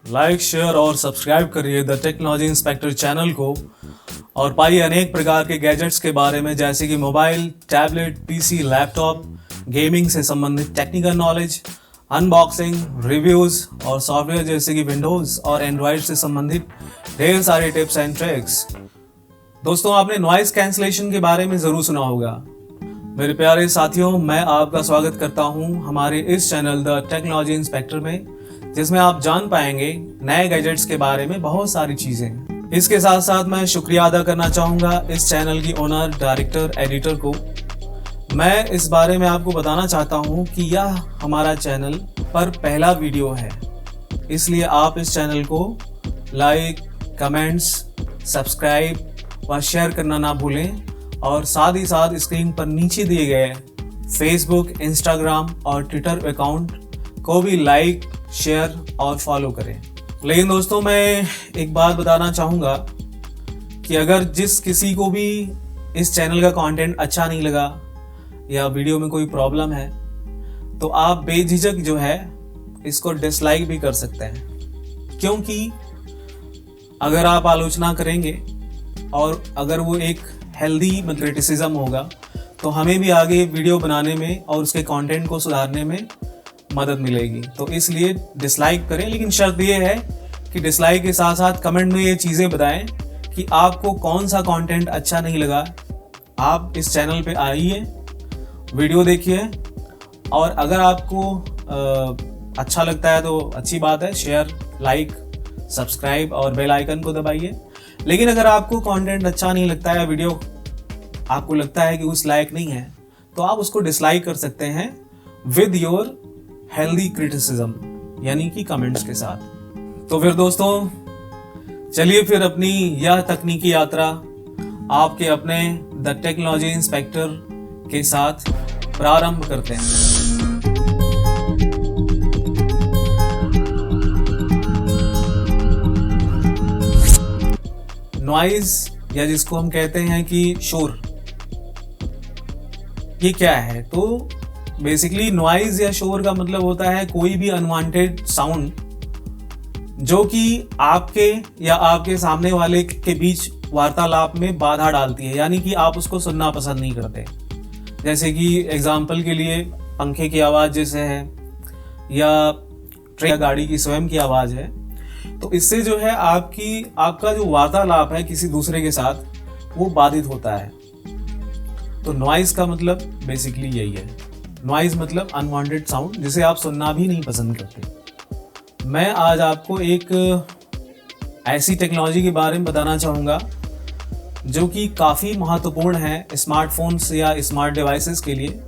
Like, share और subscribe करिए the technology inspector channel को और पाइए अनेक प्रकार के गैजेट्स के बारे में, जैसे कि mobile, tablet, PC, laptop, gaming से संबंधित टेक्निकल नॉलेज, अनबॉक्सिंग, रिव्यूज और सॉफ्टवेयर जैसे कि विंडोज और एंड्रॉयड से संबंधित ढेर सारे टिप्स एंड ट्रिक्स। दोस्तों, आपने नॉइज कैंसलेशन के बारे में जरूर सुना होगा। मेरे प्यारे साथियों, मैं आपका स्वागत करता हूं हमारे इस चैनल द टेक्नोलॉजी इंस्पेक्टर में, जिसमें आप जान पाएंगे नए गैजेट्स के बारे में बहुत सारी चीजें। इसके साथ साथ मैं शुक्रिया अदा करना चाहूंगा इस चैनल की ओनर, डायरेक्टर, एडिटर को। मैं इस बारे में आपको बताना चाहता हूं कि यह हमारा चैनल पर पहला वीडियो है, इसलिए आप इस चैनल को लाइक, कमेंट्स, सब्सक्राइब व शेयर करना ना भूलें और साथ ही साथ स्क्रीन पर नीचे दिए गए फेसबुक, इंस्टाग्राम और ट्विटर अकाउंट को भी लाइक, शेयर और फॉलो करें। लेकिन दोस्तों, मैं एक बात बताना चाहूँगा कि अगर जिस किसी को भी इस चैनल का कंटेंट अच्छा नहीं लगा या वीडियो में कोई प्रॉब्लम है, तो आप बेझिझक जो है इसको डिसलाइक भी कर सकते हैं, क्योंकि अगर आप आलोचना करेंगे और अगर वो एक हेल्दी क्रिटिसिज्म होगा तो हमें भी आगे वीडियो बनाने में और उसके कंटेंट को सुधारने में मदद मिलेगी। तो इसलिए डिसलाइक करें, लेकिन शर्त ये है कि डिसलाइक के साथ साथ कमेंट में ये चीज़ें बताएं कि आपको कौन सा कंटेंट अच्छा नहीं लगा। आप इस चैनल पे आइए, वीडियो देखिए और अगर आपको अच्छा लगता है तो अच्छी बात है, शेयर, लाइक, सब्सक्राइब और बेल आइकन को दबाइए। लेकिन अगर आपको कंटेंट अच्छा नहीं लगता है, वीडियो आपको लगता है कि उस लायक नहीं है, तो आप उसको डिसलाइक कर सकते हैं विद योर हेल्दी क्रिटिसिज्म, यानी कि कमेंट्स के साथ। तो फिर दोस्तों, चलिए फिर अपनी यह तकनीकी यात्रा आपके अपने द टेक्नोलॉजी इंस्पेक्टर के साथ प्रारंभ करते हैं। नॉइज, या जिसको हम कहते हैं कि शोर, ये क्या है? तो बेसिकली नॉइज या शोर का मतलब होता है कोई भी अनवांटेड साउंड जो कि आपके या आपके सामने वाले के बीच वार्तालाप में बाधा डालती है, यानी कि आप उसको सुनना पसंद नहीं करते। जैसे कि एग्जाम्पल के लिए पंखे की आवाज़ जैसे है, या ट्रेन या गाड़ी की स्वयं की आवाज़ है, तो इससे जो है आपका जो वार्तालाप है किसी दूसरे के साथ, वो बाधित होता है। तो नॉइज का मतलब बेसिकली यही है। नॉइज मतलब अनवांटेड साउंड जिसे आप सुनना भी नहीं पसंद करते। मैं आज आपको एक ऐसी टेक्नोलॉजी के बारे में बताना चाहूँगा जो कि काफ़ी महत्वपूर्ण है स्मार्टफोन्स या स्मार्ट डिवाइसेस के लिए,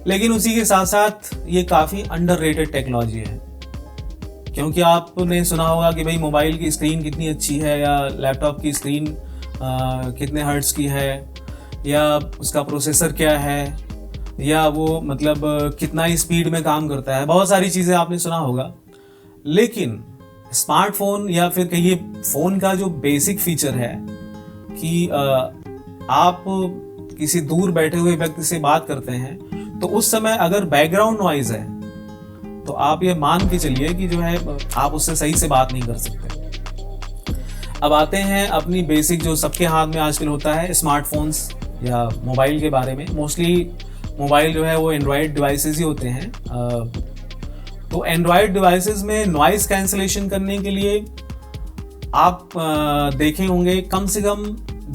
लेकिन उसी के साथ साथ ये काफ़ी अंडररेटेड टेक्नोलॉजी है। क्योंकि आपने सुना होगा कि भाई मोबाइल की स्क्रीन कितनी अच्छी है, या लैपटॉप की स्क्रीन कितने हर्ट्ज की है, या उसका प्रोसेसर क्या है, या वो कितना ही स्पीड में काम करता है। बहुत सारी चीज़ें आपने सुना होगा, लेकिन स्मार्टफोन या फिर कहिए फ़ोन का जो बेसिक फीचर है कि आप किसी दूर बैठे हुए व्यक्ति से बात करते हैं तो उस समय अगर बैकग्राउंड नॉइज़ है तो आप ये मान के चलिए कि जो है आप उससे सही से बात नहीं कर सकते। अब आते हैं अपनी बेसिक जो सबके हाथ में आजकल होता है स्मार्टफोन्स या मोबाइल के बारे में। मोस्टली मोबाइल जो है वो एंड्रॉयड डिवाइसेस ही होते हैं। तो एंड्रॉयड डिवाइसेस में नॉइज़ कैंसलेशन करने के लिए आप देखे होंगे कम से कम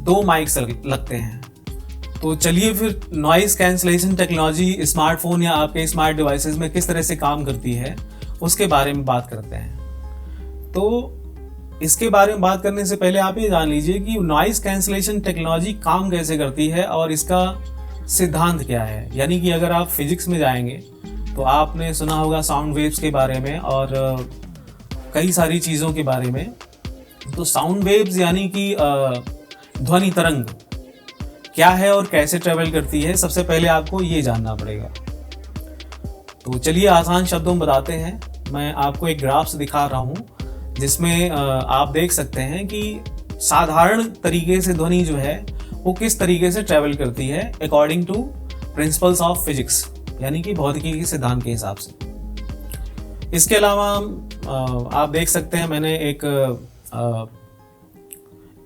2 माइक्स लगते हैं। तो चलिए फिर नॉइज़ कैंसलेशन टेक्नोलॉजी स्मार्टफोन या आपके स्मार्ट डिवाइसेस में किस तरह से काम करती है उसके बारे में बात करते हैं। तो इसके बारे में बात करने से पहले आप ये जान लीजिए कि नॉइज़ कैंसलेशन टेक्नोलॉजी काम कैसे करती है और इसका सिद्धांत क्या है। यानी कि अगर आप फिजिक्स में जाएंगे तो आपने सुना होगा साउंड वेव्स के बारे में और कई सारी चीज़ों के बारे में। तो साउंड वेव्स यानी कि ध्वनि तरंग क्या है और कैसे ट्रेवल करती है, सबसे पहले आपको ये जानना पड़ेगा। तो चलिए आसान शब्दों में बताते हैं। मैं आपको एक ग्राफ्स दिखा रहा हूँ जिसमें आप देख सकते हैं कि साधारण तरीके से ध्वनि जो है वो किस तरीके से ट्रेवल करती है according to principles of physics, यानी कि भौतिकी के सिद्धांत के हिसाब से। इसके अलावा आप देख सकते हैं मैंने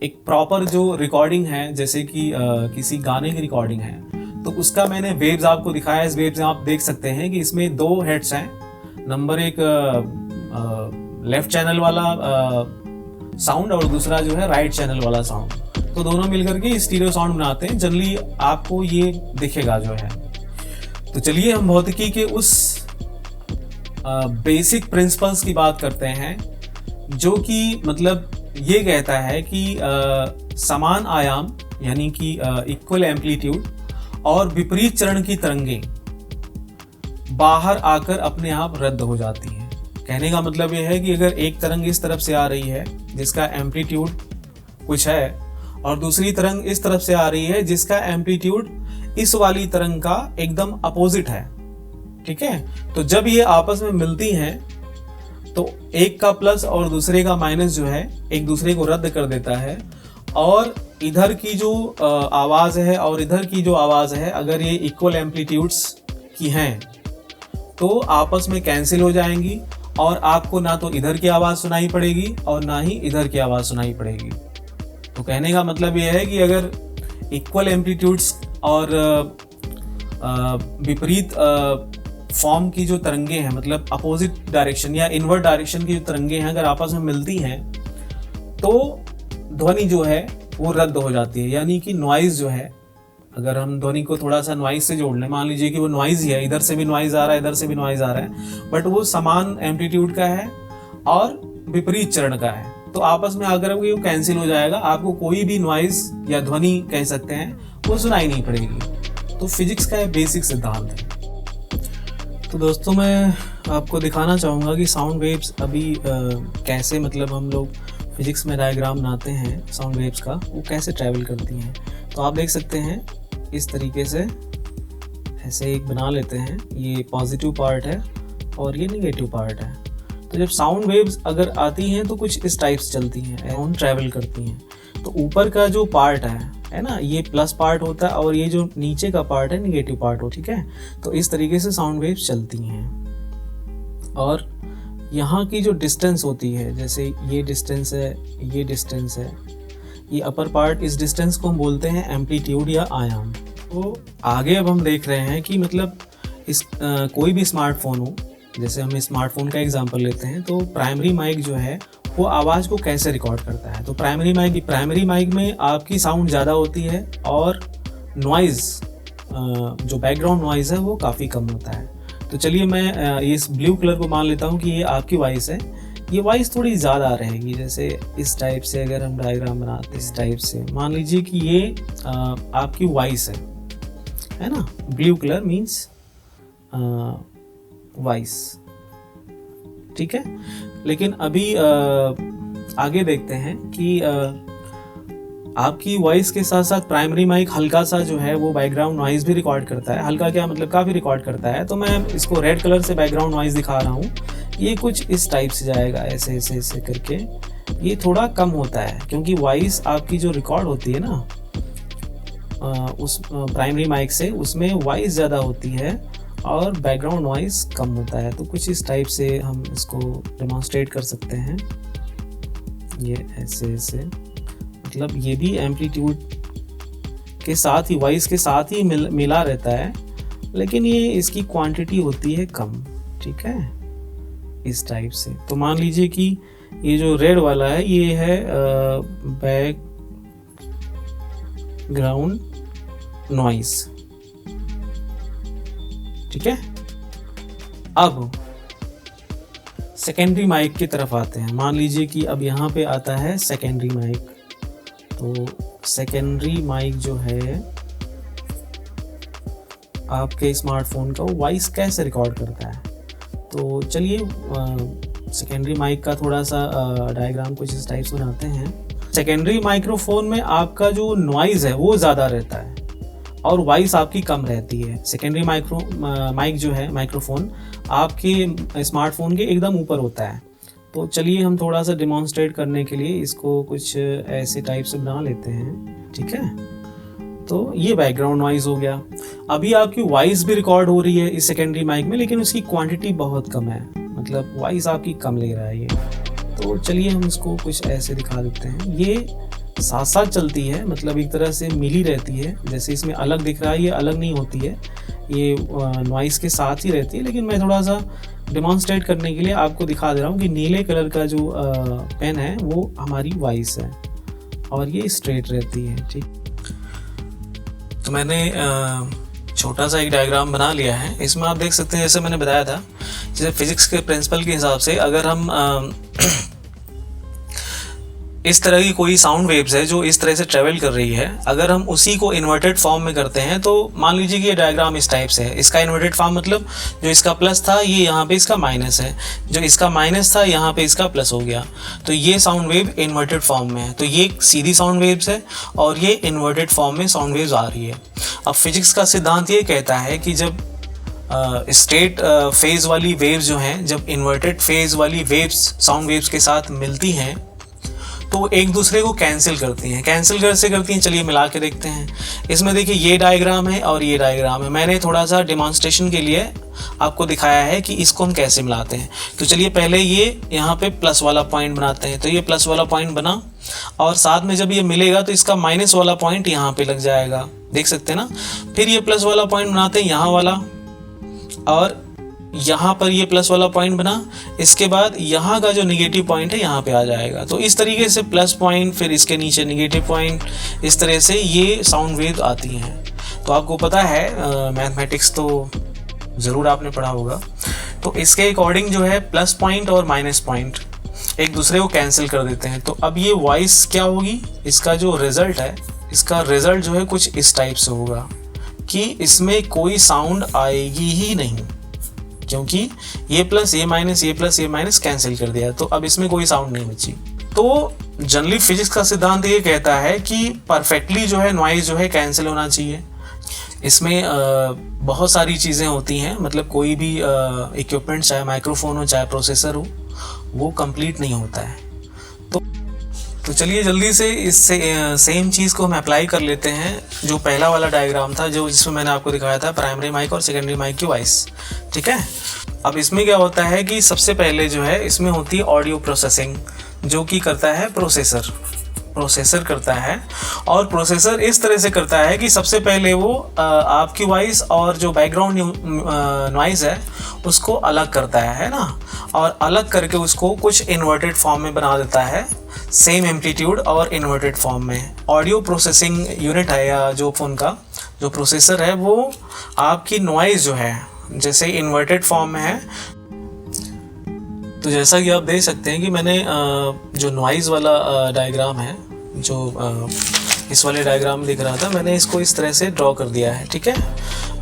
एक प्रॉपर जो रिकॉर्डिंग है, जैसे कि किसी गाने की रिकॉर्डिंग है, तो उसका मैंने वेव्स आपको दिखाया। इस वेव्स में आप देख सकते हैं कि इसमें 2 हेड्स हैं। नंबर एक लेफ्ट चैनल वाला साउंड और दूसरा जो है राइट चैनल वाला साउंड, तो दोनों मिलकर के स्टीरियो साउंड बनाते हैं। जनरली आपको ये दिखेगा जो है। तो चलिए हम भौतिकी के उस बेसिक प्रिंसिपल्स की बात करते हैं, जो कि मतलब ये कहता है कि समान आयाम यानी कि इक्वल एम्पलीट्यूड और विपरीत चरण की तरंगें बाहर आकर अपने आप रद्द हो जाती हैं। कहने का मतलब यह है कि अगर एक तरंग इस तरफ से आ रही है जिसका एम्पलीट्यूड कुछ है, और दूसरी तरंग इस तरफ से आ रही है जिसका एम्पलीट्यूड इस वाली तरंग का एकदम अपोजिट है, ठीक है, तो जब ये आपस में मिलती हैं तो एक का प्लस और दूसरे का माइनस जो है एक दूसरे को रद्द कर देता है, और इधर की जो आवाज़ है और इधर की जो आवाज़ है, अगर ये इक्वल एम्पलीट्यूड्स की हैं तो आपस में कैंसिल हो जाएंगी, और आपको ना तो इधर की आवाज़ सुनाई पड़ेगी और ना ही इधर की आवाज़ सुनाई पड़ेगी। तो कहने का मतलब ये है कि अगर इक्वल एम्पलीट्यूड्स और विपरीत फॉर्म की जो तरंगे हैं, मतलब अपोजिट डायरेक्शन या इनवर्ट डायरेक्शन की जो तरंगे हैं, अगर आपस में मिलती हैं तो ध्वनि जो है वो रद्द हो जाती है। यानी कि नॉइज़ जो है, अगर हम ध्वनि को थोड़ा सा नॉइज़ से जोड़ लें, मान लीजिए कि वो नॉइज़ ही है, इधर से भी नॉइज़ आ रहा है, इधर से भी नॉइज़ आ रहा है, बट वो समान एम्पलीट्यूड का है और विपरीत चरण का है, तो आपस में आकर वो कैंसिल हो जाएगा। आपको कोई भी नॉइज़ या ध्वनि कह सकते हैं वो सुनाई नहीं पड़ेगी। तो फिजिक्स का एक बेसिक सिद्धांत है। तो दोस्तों मैं आपको दिखाना चाहूँगा कि साउंड वेव्स अभी कैसे, मतलब हम लोग फिजिक्स में डायग्राम बनाते हैं साउंड वेव्स का, वो कैसे ट्रैवल करती हैं। तो आप देख सकते हैं इस तरीके से ऐसे एक बना लेते हैं, ये पॉजिटिव पार्ट है और ये नेगेटिव पार्ट है। तो जब साउंड वेव्स अगर आती हैं तो कुछ इस टाइप से चलती हैं, साउंड ट्रैवल करती हैं। तो ऊपर का जो पार्ट है ना, ये प्लस पार्ट होता है, और ये जो नीचे का पार्ट है नेगेटिव पार्ट हो, ठीक है। तो इस तरीके से साउंड वेव्स चलती हैं। और यहाँ की जो डिस्टेंस होती है, जैसे ये डिस्टेंस है, ये डिस्टेंस है, ये अपर पार्ट, इस डिस्टेंस को हम बोलते हैं एम्पलीट्यूड या आयाम। तो आगे अब हम देख रहे हैं कि मतलब इस कोई भी स्मार्टफोन हो, जैसे हम स्मार्टफोन का एग्जांपल लेते हैं, तो प्राइमरी माइक जो है वो आवाज़ को कैसे रिकॉर्ड करता है। तो प्राइमरी माइक में आपकी साउंड ज़्यादा होती है और नॉइज़, जो बैकग्राउंड नॉइज़ है वो काफ़ी कम होता है। तो चलिए मैं इस ब्लू कलर को मान लेता हूँ कि ये आपकी वॉइस है, ये वॉइस थोड़ी ज़्यादा रहेगी। जैसे इस टाइप से अगर हम डायग्राम बनाते हैं, इस टाइप से मान लीजिए कि ये आपकी वॉइस है ना। ब्लू कलर मीन्स वॉइस, ठीक है। लेकिन अभी आगे देखते हैं कि आपकी वॉइस के साथ साथ प्राइमरी माइक हल्का सा जो है वो बैकग्राउंड नॉइज़ भी रिकॉर्ड करता है। हल्का क्या मतलब, काफ़ी रिकॉर्ड करता है। तो मैं इसको रेड कलर से बैकग्राउंड नॉइज़ दिखा रहा हूँ। ये कुछ इस टाइप से जाएगा, ऐसे ऐसे ऐसे करके। ये थोड़ा कम होता है क्योंकि वॉइस आपकी जो रिकॉर्ड होती है ना उस प्राइमरी माइक से, उसमें वॉइस ज़्यादा होती है और बैकग्राउंड नॉइज़ कम होता है। तो कुछ इस टाइप से हम इसको डेमोन्स्ट्रेट कर सकते हैं। ये ऐसे ऐसे, मतलब ये भी एम्पलीट्यूड के साथ ही, वॉइस के साथ ही मिला रहता है, लेकिन ये इसकी क्वांटिटी होती है कम, ठीक है, इस टाइप से। तो मान लीजिए कि ये जो रेड वाला है ये है बैकग्राउंड नॉइज़, ठीक है। अब सेकेंडरी माइक की तरफ आते हैं। मान लीजिए कि अब यहाँ पे आता है सेकेंडरी माइक। तो सेकेंडरी माइक जो है आपके स्मार्टफोन का, वो वॉइस कैसे रिकॉर्ड करता है। तो चलिए सेकेंडरी माइक का थोड़ा सा डायग्राम कुछ इस टाइप से बनाते हैं। सेकेंडरी माइक्रोफोन में आपका जो नॉइज़ है वो ज़्यादा रहता है और वॉइस आपकी कम रहती है। सेकेंडरी माइक जो है माइक्रोफोन आपके स्मार्टफोन के एकदम ऊपर होता है। तो चलिए हम थोड़ा सा डिमॉन्स्ट्रेट करने के लिए इसको कुछ ऐसे टाइप से बना लेते हैं, ठीक है। तो ये बैकग्राउंड नॉइज़ हो गया। अभी आपकी वॉइस भी रिकॉर्ड हो रही है इस सेकेंडरी माइक में, लेकिन उसकी क्वांटिटी बहुत कम है। मतलब वॉइस आपकी कम ले रहा है ये। तो चलिए हम इसको कुछ ऐसे दिखा देते हैं। ये साथ साथ चलती है, मतलब एक तरह से मिली रहती है। जैसे इसमें अलग दिख रहा है, ये अलग नहीं होती है, ये नॉइज़ के साथ ही रहती है। लेकिन मैं थोड़ा सा डिमॉन्स्ट्रेट करने के लिए आपको दिखा दे रहा हूँ कि नीले कलर का जो पेन है वो हमारी वॉइस है और ये स्ट्रेट रहती है। ठीक, तो मैंने छोटा सा एक डायग्राम बना लिया है। इसमें आप देख सकते हैं, जैसे मैंने बताया था, जैसे फिजिक्स के प्रिंसिपल के हिसाब से अगर हम इस तरह की कोई साउंड वेव्स है जो इस तरह से ट्रेवल कर रही है, अगर हम उसी को इन्वर्टेड फॉर्म में करते हैं तो मान लीजिए कि ये डायग्राम इस टाइप से है। इसका इन्वर्टेड फॉर्म मतलब जो इसका प्लस था ये यहाँ पे इसका माइनस है, जो इसका माइनस था यहाँ पे इसका प्लस हो गया। तो ये साउंड वेव इन्वर्टेड फॉर्म में है। तो ये सीधी साउंड वेव्स है और ये इन्वर्टेड फॉर्म में साउंड वेव्स आ रही है। अब फिजिक्स का सिद्धांत ये कहता है कि जब स्ट्रेट फेज वाली वेव्स जो हैं, जब इन्वर्टेड फेज वाली वेव्स साउंड वेव्स के साथ मिलती हैं तो एक दूसरे को कैंसिल करती हैं। कैंसिल कैसे करती हैं, चलिए मिला के देखते हैं। इसमें देखिए ये डायग्राम है और ये डायग्राम है। मैंने थोड़ा सा डिमॉन्स्ट्रेशन के लिए आपको दिखाया है कि इसको हम कैसे मिलाते हैं। तो चलिए पहले ये यहाँ पे प्लस वाला पॉइंट बनाते हैं। तो ये प्लस वाला पॉइंट बना और साथ में जब ये मिलेगा तो इसका माइनस वाला पॉइंट यहाँ पे लग जाएगा, देख सकते हैं ना। फिर ये प्लस वाला पॉइंट बनाते हैं यहाँ वाला, और यहाँ पर ये प्लस वाला पॉइंट बना। इसके बाद यहाँ का जो निगेटिव पॉइंट है यहाँ पे आ जाएगा। तो इस तरीके से प्लस पॉइंट, फिर इसके नीचे निगेटिव पॉइंट, इस तरह से ये साउंड वेव आती हैं। तो आपको पता है मैथमेटिक्स तो ज़रूर आपने पढ़ा होगा। तो इसके अकॉर्डिंग जो है प्लस पॉइंट और माइनस पॉइंट एक दूसरे को कैंसिल कर देते हैं। तो अब ये वॉइस क्या होगी, इसका जो रिज़ल्ट है, इसका रिज़ल्ट जो है कुछ इस टाइप से होगा कि इसमें कोई साउंड आएगी ही नहीं, क्योंकि ये प्लस ये माइनस, ये प्लस ये माइनस कैंसिल कर दिया। तो अब इसमें कोई साउंड नहीं बची। तो जनरली फिजिक्स का सिद्धांत ये कहता है कि परफेक्टली जो है नॉइज जो है कैंसिल होना चाहिए। इसमें बहुत सारी चीज़ें होती हैं, मतलब कोई भी इक्विपमेंट, चाहे माइक्रोफोन हो चाहे प्रोसेसर हो, वो कंप्लीट नहीं होता है। तो चलिए जल्दी से इस सेम चीज़ को हम अप्लाई कर लेते हैं जो पहला वाला डायग्राम था, जो जिसमें मैंने आपको दिखाया था प्राइमरी माइक और सेकेंडरी माइक की वॉइस। ठीक है, अब इसमें क्या होता है कि सबसे पहले जो है इसमें होती है ऑडियो प्रोसेसिंग, जो कि करता है प्रोसेसर करता है। और प्रोसेसर इस तरह से करता है कि सबसे पहले वो आपकी वॉइस और जो बैकग्राउंड नॉइज़ है उसको अलग करता है ना, और अलग करके उसको कुछ इन्वर्टेड फॉर्म में बना देता है, सेम एम्पलीट्यूड और इन्वर्टेड फॉर्म में। ऑडियो प्रोसेसिंग यूनिट है या जो फ़ोन का जो प्रोसेसर है, वो आपकी नॉइज़ जो है जैसे इन्वर्टेड फॉर्म में है। तो जैसा कि आप देख सकते हैं कि मैंने जो नॉइज़ वाला डायग्राम है, जो इस वाले डायग्राम में दिख रहा था, मैंने इसको इस तरह से ड्रॉ कर दिया है। ठीक है,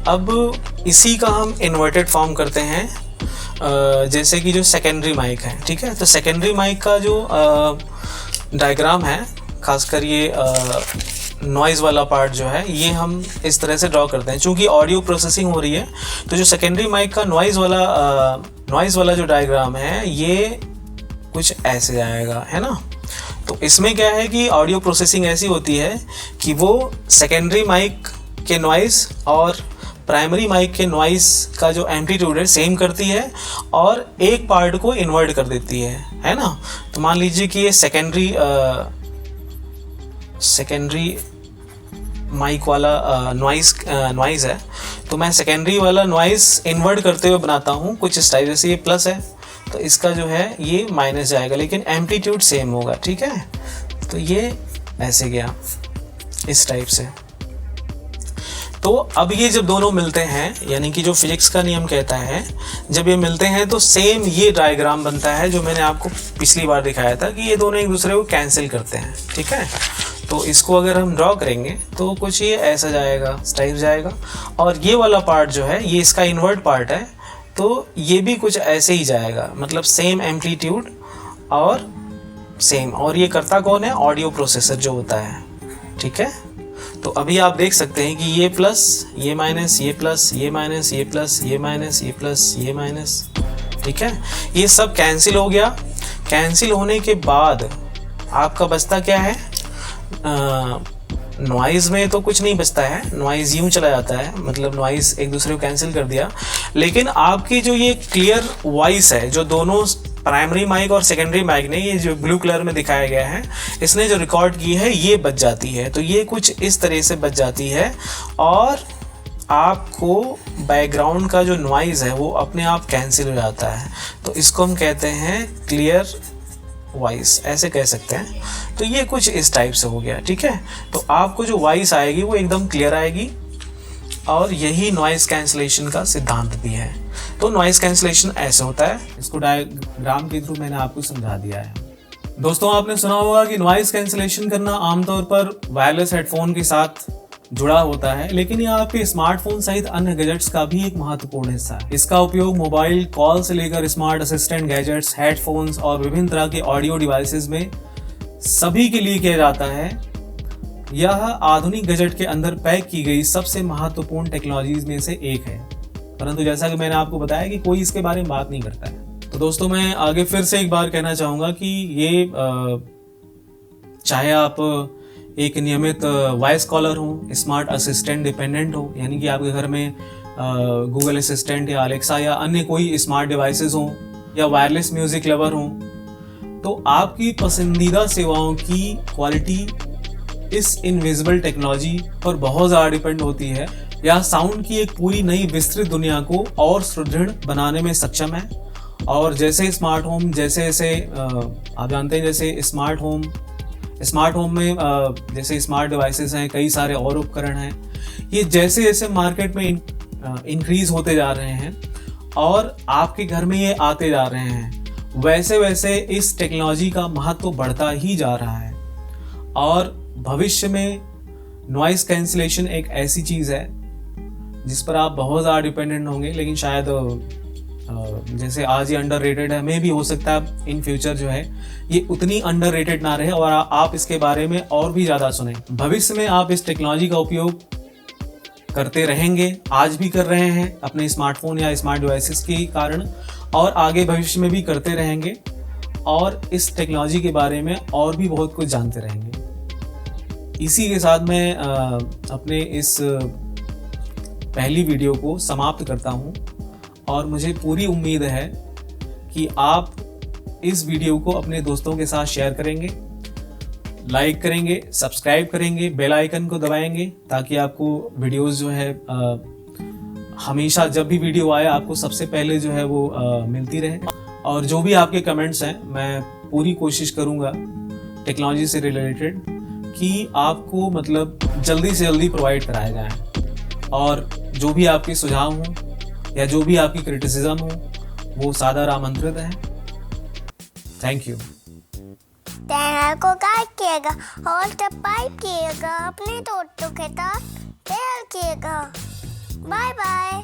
अब इसी का हम इन्वर्टेड फॉर्म करते हैं, जैसे कि जो सेकेंडरी माइक है। ठीक है, तो सेकेंडरी माइक का जो डायग्राम है, खासकर ये नॉइज़ वाला पार्ट जो है, ये हम इस तरह से ड्रॉ करते हैं। चूँकि ऑडियो प्रोसेसिंग हो रही है तो जो सेकेंडरी माइक का नॉइज़ वाला जो डायग्राम है ये कुछ ऐसे आएगा, है ना। तो इसमें क्या है कि ऑडियो प्रोसेसिंग ऐसी होती है कि वो सेकेंडरी माइक के नॉइज़ और प्राइमरी माइक के नॉइज़ का जो एम्पलीट्यूड है सेम करती है और एक पार्ट को इन्वर्ट कर देती है ना। तो मान लीजिए कि ये सेकेंडरी माइक वाला नॉइज़ है, तो मैं सेकेंडरी वाला नॉइज़ इन्वर्ट करते हुए बनाता हूँ कुछ इस टाइप। जैसे ये प्लस है तो इसका जो है ये माइनस जाएगा, लेकिन एम्पलीट्यूड सेम होगा। ठीक है, तो ये ऐसे गया इस टाइप से। तो अब ये जब दोनों मिलते हैं, यानी कि जो फिजिक्स का नियम कहता है, जब ये मिलते हैं तो सेम ये डायग्राम बनता है जो मैंने आपको पिछली बार दिखाया था कि ये दोनों एक दूसरे को कैंसिल करते हैं। ठीक है, तो इसको अगर हम ड्रॉ करेंगे तो कुछ ये ऐसा जाएगा, इस टाइप जाएगा। और ये वाला पार्ट जो है ये इसका इन्वर्ट पार्ट है, तो ये भी कुछ ऐसे ही जाएगा, मतलब सेम एम्पलीट्यूड और सेम। और ये करता कौन है, ऑडियो प्रोसेसर जो होता है। ठीक है, तो अभी आप देख सकते हैं कि ये प्लस, ये माइनस, ये प्लस, ये माइनस, ये प्लस, ये माइनस, ये प्लस, ये माइनस। ठीक है, ये सब कैंसिल हो गया। कैंसिल होने के बाद आपका बचता क्या है, नॉइज़ में तो कुछ नहीं बचता है, नॉइज़ यूं चला जाता है, मतलब नॉइज़ एक दूसरे को कैंसिल कर दिया। लेकिन आपकी जो ये क्लियर वॉइस है, जो दोनों प्राइमरी माइक और सेकेंडरी माइक ने, ये जो ब्लू कलर में दिखाया गया है, इसने जो रिकॉर्ड की है ये बच जाती है। तो ये कुछ इस तरह से बच जाती है और आपको बैकग्राउंड का जो नॉइज़ है वो अपने आप कैंसिल हो जाता है। तो इसको हम कहते हैं क्लियर वॉइस, ऐसे कह सकते हैं। तो ये कुछ इस टाइप से हो गया, ठीक है। तो आपको जो वॉइस आएगी वो एकदम क्लियर आएगी और यही नॉइज़ कैंसिलेशन का सिद्धांत भी है। तो नॉइज़ कैंसिलेशन ऐसे होता है, इसको डायग्राम के थ्रू मैंने आपको समझा दिया है। दोस्तों, आपने सुना होगा कि नॉइज़ कैंसिलेशन करना आमतौर पर वायरलेस हेडफोन के साथ जुड़ा होता है, लेकिन यह आपके स्मार्टफोन सहित अन्य गैजेट्स का भी एक महत्वपूर्ण हिस्सा है। इसका उपयोग मोबाइल कॉल से लेकर स्मार्ट असिस्टेंट गैजेट्स, हेडफोन्स और विभिन्न तरह के ऑडियो डिवाइसेस में सभी के लिए किया जाता है। यह आधुनिक गैजेट के अंदर पैक की गई सबसे महत्वपूर्ण टेक्नोलॉजीज में से एक है, परंतु जैसा कि मैंने आपको बताया कि कोई इसके बारे में बात नहीं करता है। तो दोस्तों, मैं आगे फिर से एक बार कहना चाहूँगा कि ये चाहे आप एक नियमित वॉइस कॉलर हो, स्मार्ट असिस्टेंट डिपेंडेंट हो, यानी कि आपके घर में गूगल असिस्टेंट या अलेक्सा या अन्य कोई स्मार्ट डिवाइसेस हों, या वायरलेस म्यूजिक लवर हों, तो आपकी पसंदीदा सेवाओं की क्वालिटी इस इनविजिबल टेक्नोलॉजी पर बहुत ज़्यादा डिपेंड होती है। यह साउंड की एक पूरी नई विस्तृत दुनिया को और सुदृढ़ बनाने में सक्षम है। और जैसे स्मार्ट होम, जैसे आप जानते हैं, जैसे स्मार्ट होम में जैसे स्मार्ट डिवाइसेस हैं, कई सारे और उपकरण हैं, ये जैसे जैसे मार्केट में इंक्रीज होते जा रहे हैं और आपके घर में ये आते जा रहे हैं, वैसे वैसे इस टेक्नोलॉजी का महत्व बढ़ता ही जा रहा है। और भविष्य में नॉइज़ कैंसिलेशन एक ऐसी चीज़ है जिस पर आप बहुत ज़्यादा डिपेंडेंट होंगे, लेकिन शायद जैसे आज ये अंडररेटेड है, मे भी हो सकता है इन फ्यूचर जो है ये उतनी अंडररेटेड ना रहे और आप इसके बारे में और भी ज़्यादा सुने। भविष्य में आप इस टेक्नोलॉजी का उपयोग करते रहेंगे, आज भी कर रहे हैं अपने स्मार्टफोन या स्मार्ट डिवाइसेस के कारण, और आगे भविष्य में भी करते रहेंगे और इस टेक्नोलॉजी के बारे में और भी बहुत कुछ जानते रहेंगे। इसी के साथ मैं अपने इस पहली वीडियो को समाप्त करता हूँ और मुझे पूरी उम्मीद है कि आप इस वीडियो को अपने दोस्तों के साथ शेयर करेंगे, लाइक करेंगे, सब्सक्राइब करेंगे, बेल आइकन को दबाएंगे ताकि आपको वीडियोस जो है हमेशा जब भी वीडियो आए आपको सबसे पहले जो है वो मिलती रहे। और जो भी आपके कमेंट्स हैं, मैं पूरी कोशिश करूँगा टेक्नोलॉजी से रिलेटेड कि आपको मतलब जल्दी से जल्दी प्रोवाइड कराया जाए। और जो भी आपके सुझाव हों या जो भी आपकी क्रिटिसिज्म हो वो सादर आमंत्रित है। Thank you. चैनल को लाइक कीजिएगा और सब्सक्राइब कीजिएगा, अपने दोस्तों के साथ शेयर कीजिएगा। Bye bye.